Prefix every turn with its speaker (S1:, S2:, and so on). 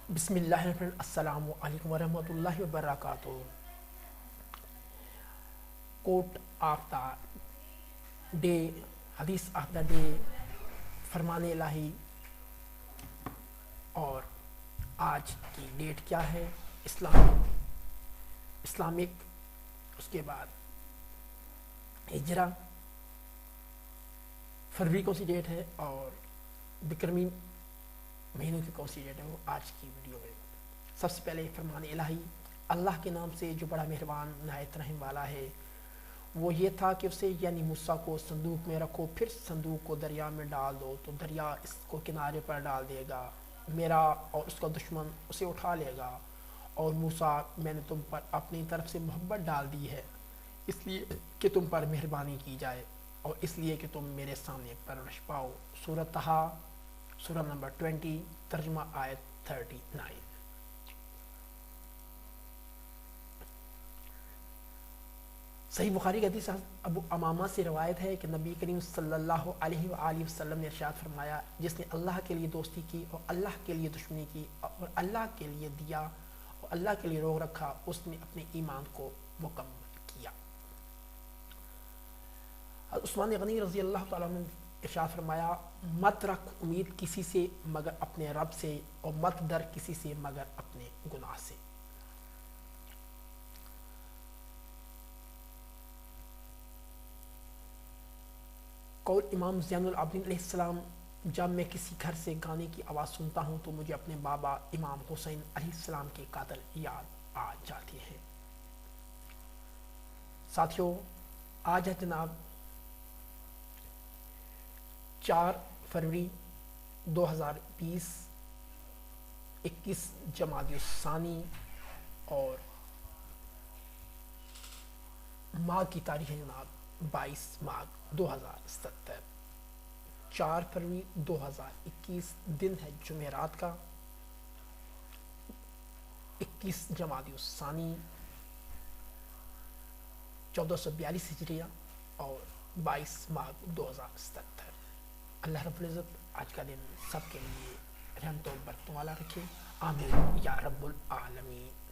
S1: بسم اللہ الرحمن الرحیم۔ السلام علیکم ورحمۃ اللہ وبرکاتہ۔ کوٹ آف دا ڈے، حدیث آف دا ڈے، فرمان الہی۔ اور آج کی ڈیٹ کیا ہے؟ اسلامک، اس کے بعد ہجرہ، فروری کون سی ڈیٹ ہے اور بکرمی مہینوں کی کون سی ڈیٹ ہے، وہ آج کی ویڈیو میں۔ سب سے پہلے فرمان الہی، اللہ کے نام سے جو بڑا مہربان نہایت رحم والا ہے۔ وہ یہ تھا کہ اسے یعنی موسیٰ کو صندوق میں رکھو، پھر صندوق کو دریا میں ڈال دو تو دریا اس کو کنارے پر ڈال دے گا، میرا اور اس کا دشمن اسے اٹھا لے گا۔ اور موسیٰ، میں نے تم پر اپنی طرف سے محبت ڈال دی ہے، اس لیے کہ تم پر مہربانی کی جائے اور اس لیے کہ تم میرے سامنے پرورش پاؤ۔ سورۃ طٰہٰ، سورہ نمبر 20، ترجمہ آیت 39۔ صحیح بخاری کی حدیث ابو امامہ سے روایت ہے کہ نبی کریم صلی اللہ علیہ وآلہ وسلم نے ارشاد فرمایا، جس نے اللہ کے لیے دوستی کی اور اللہ کے لیے دشمنی کی اور اللہ کے لیے دیا اور اللہ کے لیے روک رکھا، اس نے اپنے ایمان کو مکمل کیا۔ عثمان غنی رضی اللہ تعالیٰ عنہ نے ارشاد فرمایا، مت رکھ امید کسی سے مگر اپنے رب سے، اور مت ڈر کسی سے مگر اپنے گناہ سے۔ قول امام زین العابدین علیہ السلام، جب میں کسی گھر سے گانے کی آواز سنتا ہوں تو مجھے اپنے بابا امام حسین علیہ السلام کے قاتل یاد آ جاتے ہیں۔ ساتھیوں، آج ہے جناب 4 فروری 2020، 21 جمادی الثانی، اور ماہ کی تاریخ ہے جناب 22 ماہ 2017۔ 4 فروری 2021 دن ہے جمعرات کا، 21 جمادی الثانی 1442 ہجریہ اور 22 ماہ 2017۔ اللہ رب العزت آج کا دن سب کے لیے رحمت و برکت والا رکھے، آمین یا رب العالمین۔